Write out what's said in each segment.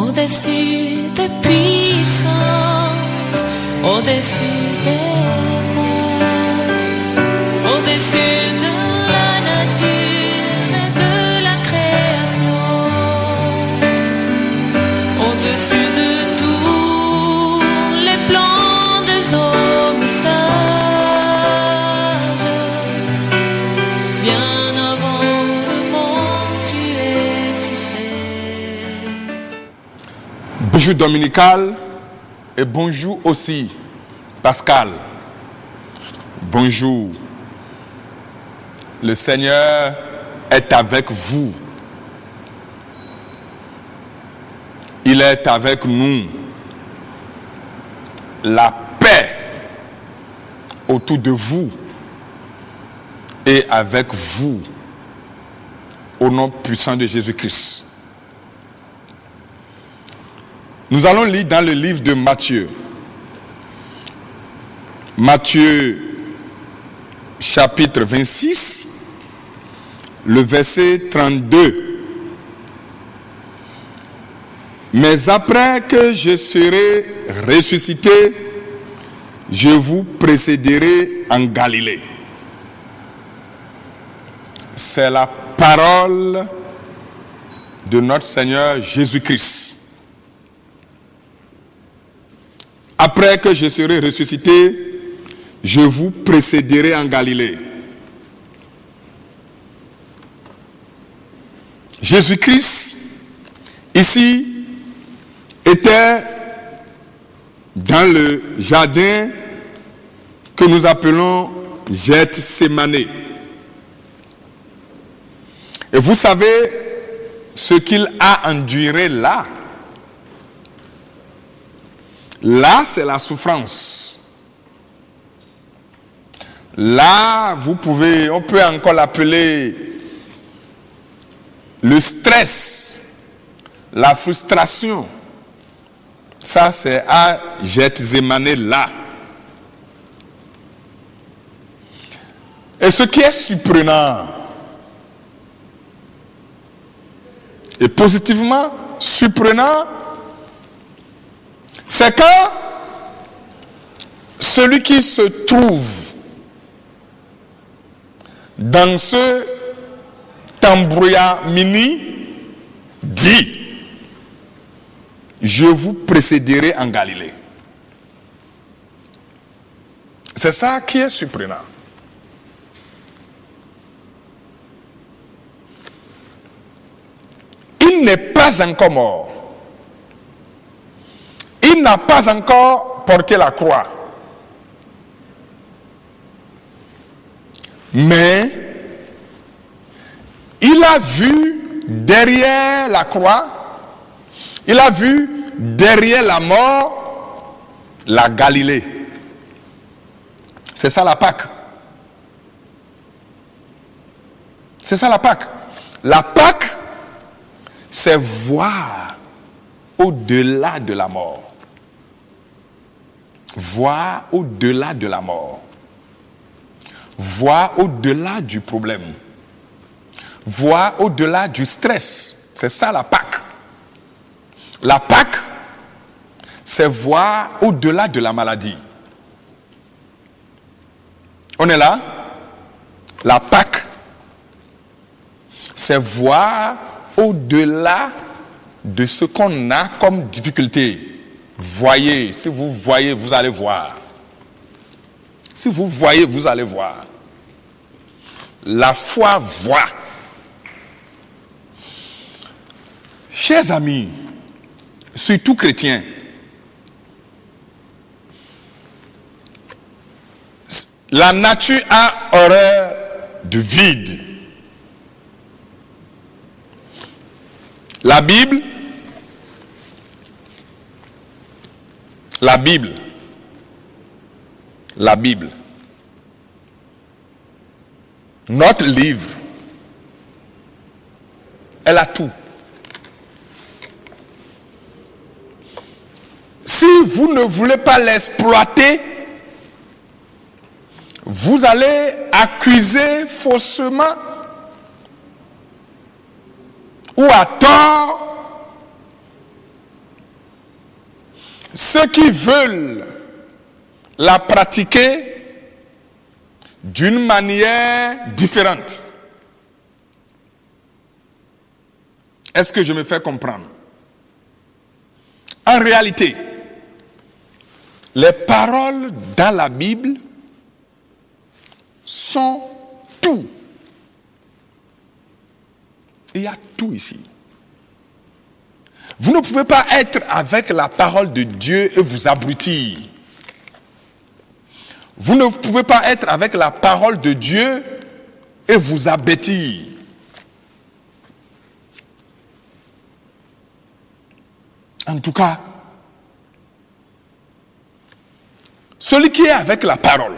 au-dessus des puissances, au-dessus des mots, au-dessus de la nature et de la création, au-dessus de tous les plans des hommes sages, bien avant le monde tu existais. Bonjour Dominical et bonjour aussi Pascal. Bonjour. Le Seigneur est avec vous. Il est avec nous. La paix autour de vous et avec vous au nom puissant de Jésus-Christ. Nous allons lire dans le livre de Matthieu. Matthieu chapitre 26, le verset 32. Mais après que je serai ressuscité, je vous précéderai en Galilée. C'est la parole de notre Seigneur Jésus-Christ. Après que je serai ressuscité, je vous précéderai en Galilée. Jésus-Christ, ici, était dans le jardin que nous appelons Gethsémane. Et vous savez ce qu'il a enduré là. Là, c'est la souffrance. Là, on peut encore l'appeler le stress, la frustration. Ça, c'est à Gethsémane là. Et ce qui est surprenant, et positivement surprenant, c'est que celui qui se trouve dans ce tambouillamini dit: je vous précéderai en Galilée. C'est ça qui est surprenant. Il n'est pas encore mort. Il n'a pas encore porté la croix. Mais il a vu derrière la croix, il a vu derrière la mort, la Galilée. C'est ça la Pâque. C'est ça la Pâque. La Pâque, c'est voir au-delà de la mort. Voir au-delà de la mort. Voir au-delà du problème. Voir au-delà du stress. C'est ça la Pâque. La Pâque, c'est voir au-delà de la maladie. On est là? La Pâque, c'est voir au-delà de ce qu'on a comme difficulté. Voyez, si vous voyez, vous allez voir. Si vous voyez, vous allez voir. La foi voit. Chers amis, surtout chrétiens, la nature a horreur du vide. La Bible, notre livre, elle a tout. Si vous ne voulez pas l'exploiter, vous allez accuser faussement ou à tort Ceux qui veulent la pratiquer d'une manière différente. Est-ce que je me fais comprendre? En réalité, les paroles dans la Bible sont tout. Il y a tout ici. Vous ne pouvez pas être avec la parole de Dieu et vous abrutir. Vous ne pouvez pas être avec la parole de Dieu et vous abêtir. En tout cas, celui qui est avec la parole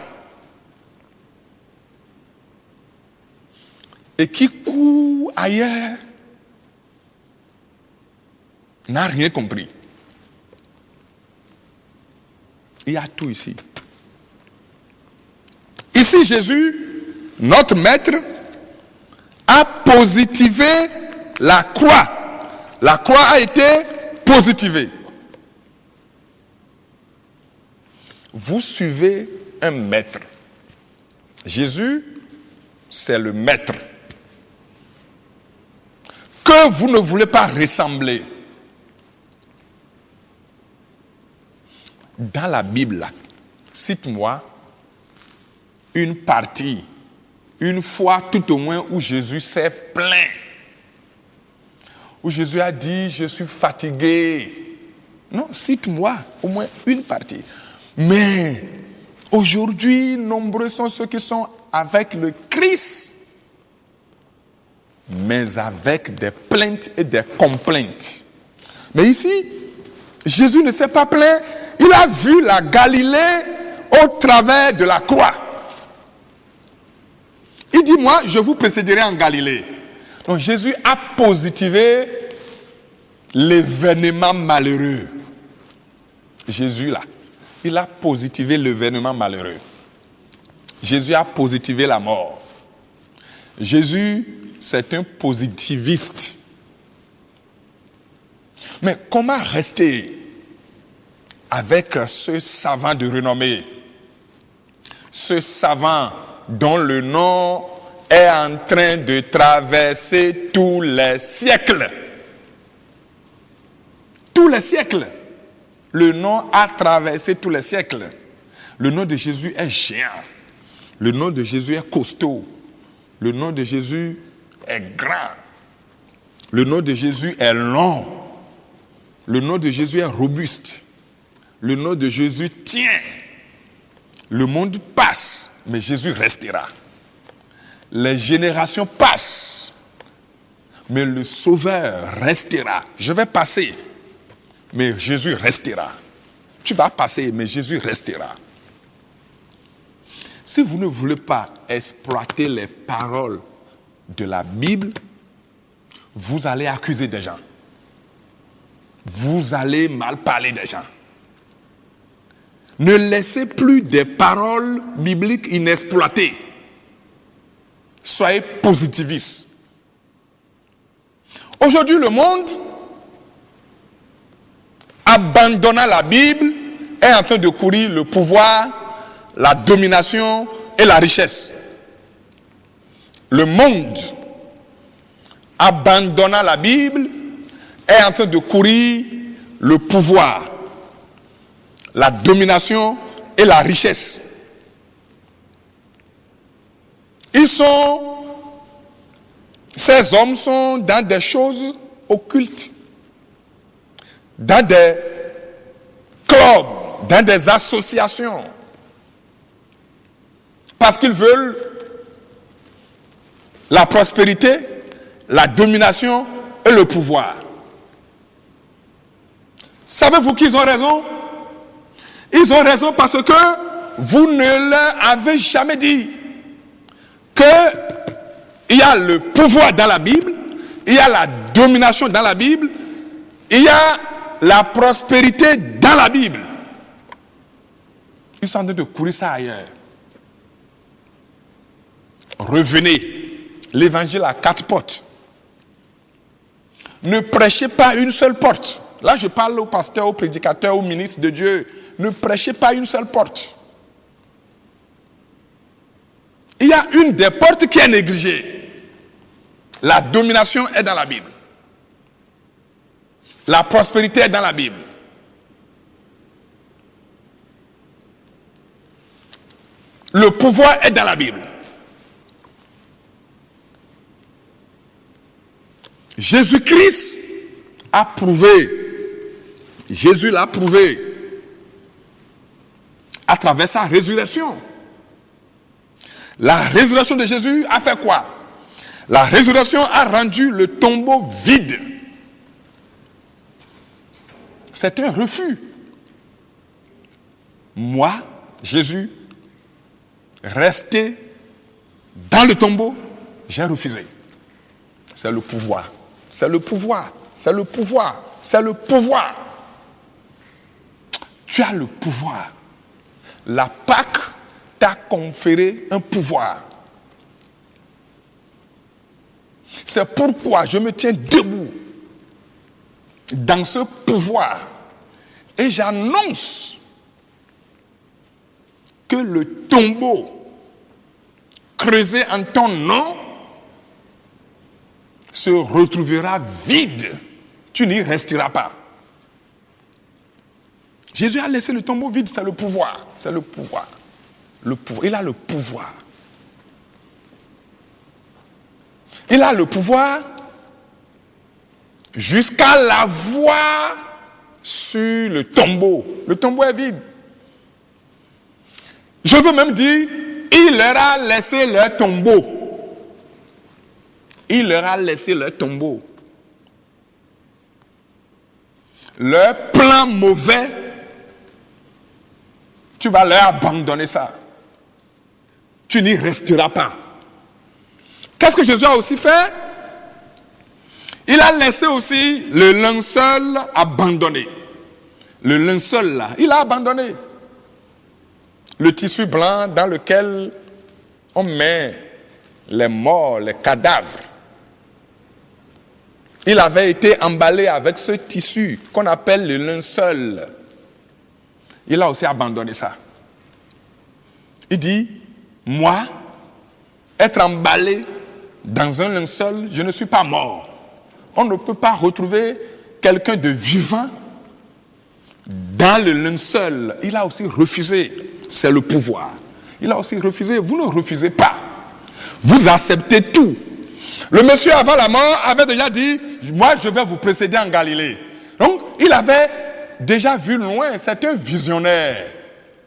et qui court ailleurs n'a rien compris. Il y a tout ici. Ici, Jésus, notre maître, a positivé la croix. La croix a été positivée. Vous suivez un maître. Jésus, c'est le maître. Que vous ne voulez pas ressembler. Dans la Bible, cite-moi une partie, une fois tout au moins où Jésus s'est plaint. Où Jésus a dit, je suis fatigué. Non, cite-moi au moins une partie. Mais aujourd'hui, nombreux sont ceux qui sont avec le Christ, mais avec des plaintes et des complaintes. Mais ici, Jésus ne s'est pas plaint. Il a vu la Galilée au travers de la croix. Il dit, moi, je vous précéderai en Galilée. Donc Jésus a positivé l'événement malheureux. Jésus là, il a positivé l'événement malheureux. Jésus a positivé la mort. Jésus, c'est un positiviste. Mais comment rester avec ce savant de renommée? Ce savant dont le nom est en train de traverser tous les siècles. Tous les siècles. Le nom a traversé tous les siècles. Le nom de Jésus est géant. Le nom de Jésus est costaud. Le nom de Jésus est grand. Le nom de Jésus est long. Le nom de Jésus est robuste. Le nom de Jésus tient. Le monde passe, mais Jésus restera. Les générations passent, mais le Sauveur restera. Je vais passer, mais Jésus restera. Tu vas passer, mais Jésus restera. Si vous ne voulez pas exploiter les paroles de la Bible, vous allez accuser des gens. Vous allez mal parler des gens. Ne laissez plus des paroles bibliques inexploitées. Soyez positivistes. Aujourd'hui, le monde, abandonnant la Bible, est en train de courir le pouvoir, la domination et la richesse. Le monde, abandonnant la Bible, est en train de courir le pouvoir, la domination et la richesse. Ces hommes sont dans des choses occultes, dans des clubs, dans des associations, parce qu'ils veulent la prospérité, la domination et le pouvoir. Savez-vous qu'ils ont raison? Ils ont raison parce que vous ne leur avez jamais dit qu'il y a le pouvoir dans la Bible, il y a la domination dans la Bible, il y a la prospérité dans la Bible. Ils sont en train de courir ça ailleurs. Revenez. L'évangile a 4 portes. Ne prêchez pas une seule porte. Là, je parle aux pasteurs, aux prédicateurs, aux ministres de Dieu. Ne prêchez pas une seule porte. Il y a une des portes qui est négligée. La domination est dans la Bible. La prospérité est dans la Bible. Le pouvoir est dans la Bible. Jésus-Christ a prouvé, Jésus l'a prouvé à travers sa résurrection. La résurrection de Jésus a fait quoi? La résurrection a rendu le tombeau vide. C'est un refus. Moi, Jésus, resté dans le tombeau, j'ai refusé. C'est le pouvoir. C'est le pouvoir. C'est le pouvoir. C'est le pouvoir. Tu as le pouvoir. La Pâque t'a conféré un pouvoir. C'est pourquoi je me tiens debout dans ce pouvoir et j'annonce que le tombeau creusé en ton nom se retrouvera vide. Tu n'y resteras pas. Jésus a laissé le tombeau vide, c'est le pouvoir. C'est le pouvoir. Le pouvoir. Il a le pouvoir. Il a le pouvoir jusqu'à l'avoir sur le tombeau. Le tombeau est vide. Je veux même dire, il leur a laissé leur tombeau. Il leur a laissé leur tombeau. Leur plan mauvais, tu vas leur abandonner ça. Tu n'y resteras pas. Qu'est-ce que Jésus a aussi fait? Il a laissé aussi le linceul abandonné. Le linceul là, il a abandonné. Le tissu blanc dans lequel on met les morts, les cadavres. Il avait été emballé avec ce tissu qu'on appelle le linceul. Il a aussi abandonné ça. Il dit, moi, être emballé dans un linceul, je ne suis pas mort. On ne peut pas retrouver quelqu'un de vivant dans le linceul. Il a aussi refusé. C'est le pouvoir. Il a aussi refusé. Vous ne refusez pas. Vous acceptez tout. Le monsieur avant la mort avait déjà dit, moi je vais vous précéder en Galilée. Donc il avait déjà vu loin. C'est un visionnaire.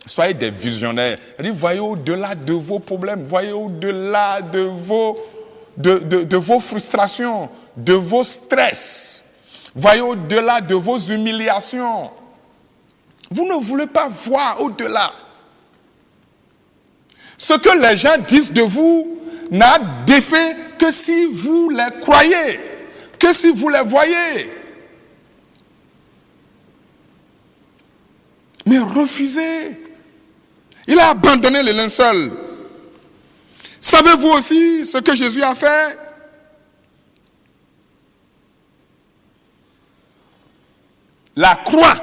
Soyez des visionnaires. Il dit, voyez au-delà de vos problèmes. Voyez au-delà de vos frustrations, de vos stress. Voyez au-delà de vos humiliations. Vous ne voulez pas voir au-delà. Ce que les gens disent de vous n'a d'effet que si vous les croyez, que si vous les voyez. Mais refusez. Il a abandonné le linceul. Savez-vous aussi ce que Jésus a fait? La croix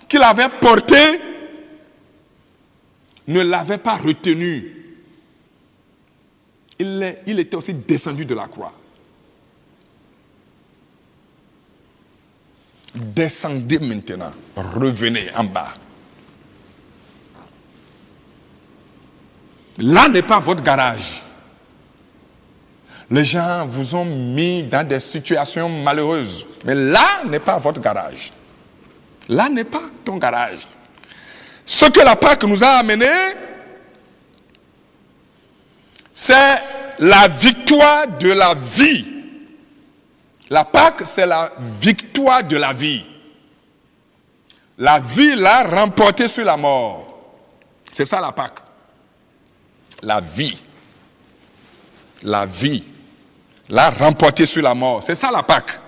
qu'il avait portée ne l'avait pas retenu. Il était aussi descendu de la croix. Descendez maintenant, revenez en bas. Là n'est pas votre garage. Les gens vous ont mis dans des situations malheureuses. Mais là n'est pas votre garage. Là n'est pas ton garage. Ce que la Pâque nous a amené, c'est la victoire de la vie. La Pâque, c'est la victoire de la vie. La vie l'a remporté sur la mort. C'est ça la Pâque. La vie. La vie l'a remporté sur la mort. C'est ça la Pâque.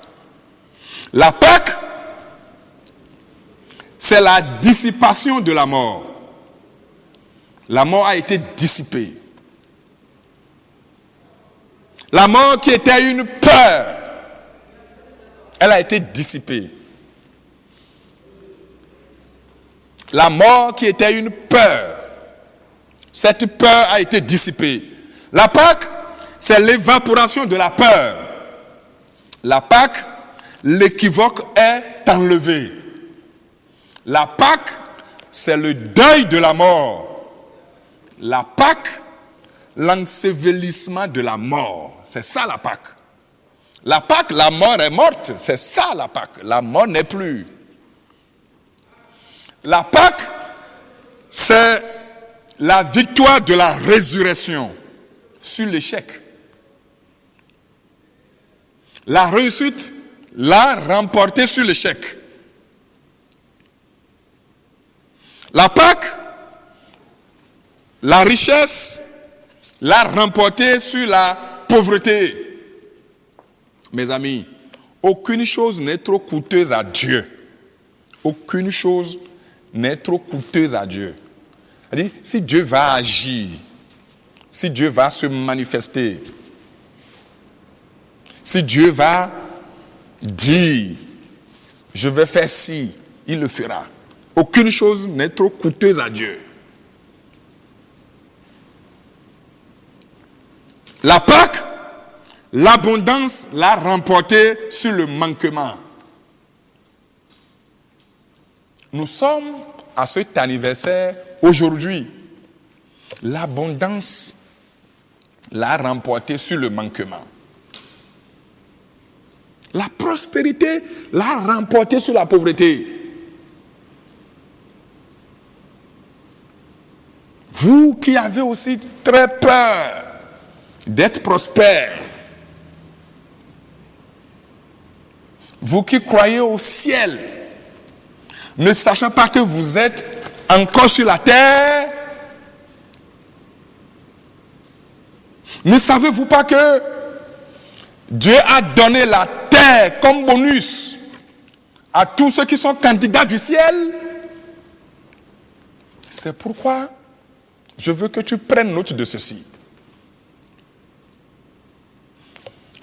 La Pâque, c'est la dissipation de la mort. La mort a été dissipée. La mort qui était une peur, elle a été dissipée. La mort qui était une peur. Cette peur a été dissipée. La Pâque, c'est l'évaporation de la peur. La Pâque, l'équivoque est enlevé. La Pâque, c'est le deuil de la mort. La Pâque, l'ensevelissement de la mort. C'est ça la Pâque. La Pâque, la mort est morte. C'est ça la Pâque. La mort n'est plus. La Pâque, c'est la victoire de la résurrection sur l'échec. La réussite l'a remporté sur l'échec. La Pâque, la richesse l'a remporté sur la pauvreté. Mes amis, aucune chose n'est trop coûteuse à Dieu. Aucune chose n'est trop coûteuse à Dieu. C'est-à-dire, si Dieu va agir, si Dieu va se manifester, si Dieu va dire, je vais faire ci, il le fera. Aucune chose n'est trop coûteuse à Dieu. La Pâque, l'abondance l'a remporté sur le manquement. Nous sommes à cet anniversaire aujourd'hui. L'abondance l'a remporté sur le manquement. La prospérité l'a remporté sur la pauvreté. Vous qui avez aussi très peur d'être prospère, vous qui croyez au ciel, ne sachant pas que vous êtes encore sur la terre, ne savez-vous pas que Dieu a donné la terre comme bonus à tous ceux qui sont candidats du ciel? C'est pourquoi je veux que tu prennes note de ceci.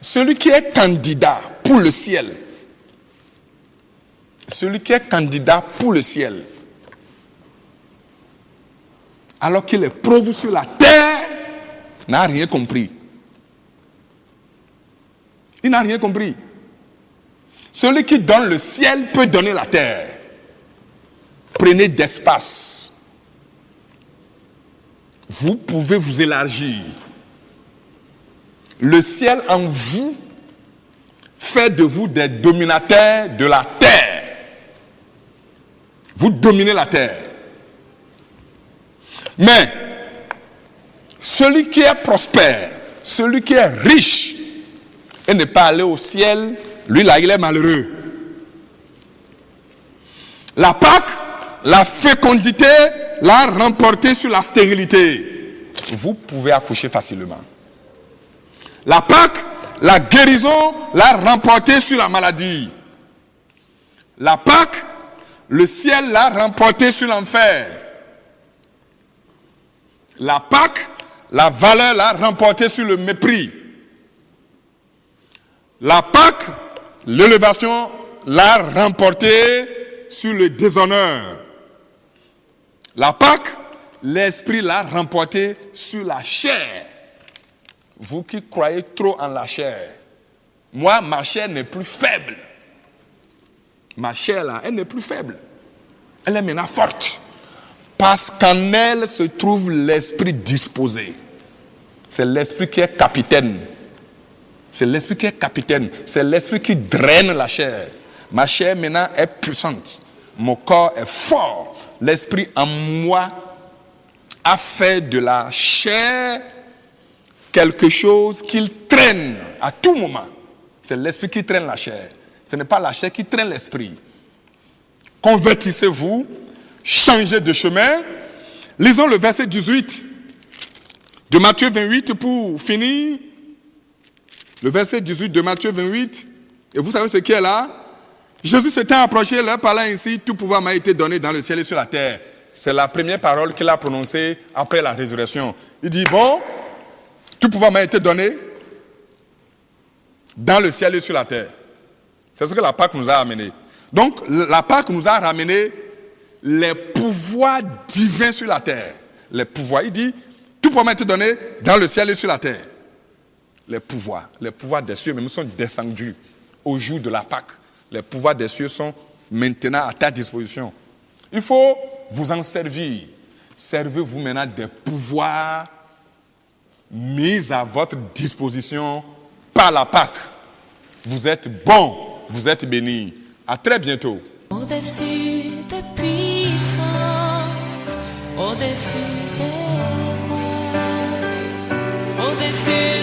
Celui qui est candidat pour le ciel, celui qui est candidat pour le ciel, alors qu'il est prévu sur la terre, n'a rien compris. Il n'a rien compris. Celui qui donne le ciel peut donner la terre. Prenez d'espace. Vous pouvez vous élargir. Le ciel en vous fait de vous des dominateurs de la terre. Vous dominez la terre. Mais celui qui est prospère, celui qui est riche et n'est pas allé au ciel, lui là, il est malheureux. La Pâque, la fécondité l'a remporté sur la stérilité. Vous pouvez accoucher facilement. La Pâque, la guérison l'a remporté sur la maladie. La Pâque, le ciel l'a remporté sur l'enfer. La Pâque, la valeur l'a remporté sur le mépris. La Pâque, l'élévation l'a remporté sur le déshonneur. La Pâque, l'esprit l'a remporté sur la chair. Vous qui croyez trop en la chair, moi, ma chair n'est plus faible. Ma chair là, elle n'est plus faible. Elle est maintenant forte. Parce qu'en elle se trouve l'esprit disposé. C'est l'esprit qui est capitaine. C'est l'esprit qui est capitaine. C'est l'esprit qui draine la chair. Ma chair maintenant est puissante. Mon corps est fort. L'esprit en moi a fait de la chair quelque chose qu'il traîne à tout moment. C'est l'esprit qui traîne la chair. Ce n'est pas la chair qui traîne l'esprit. Convertissez-vous, changez de chemin. Lisons le verset 18 de Matthieu 28 pour finir. Le verset 18 de Matthieu 28. Et vous savez ce qui est là? Jésus s'était approché, leur parlant ainsi, tout pouvoir m'a été donné dans le ciel et sur la terre. C'est la première parole qu'il a prononcée après la résurrection. Il dit, bon, tout pouvoir m'a été donné dans le ciel et sur la terre. C'est ce que la Pâque nous a amené. Donc, la Pâque nous a ramené les pouvoirs divins sur la terre. Les pouvoirs, il dit, tout promet être donné dans le ciel et sur la terre. Les pouvoirs des cieux même sont descendus au jour de la Pâque. Les pouvoirs des cieux sont maintenant à ta disposition. Il faut vous en servir. Servez-vous maintenant des pouvoirs mis à votre disposition par la Pâque. Vous êtes bons, vous êtes bénis. À très bientôt. Au-dessus des puissances, au-dessus des rois, au-dessus